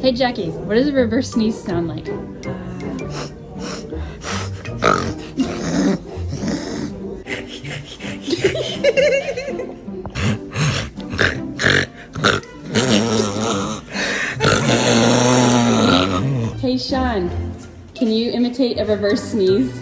Hey Jackie, what does a reverse sneeze sound like? Hey Sean, can you imitate a reverse sneeze?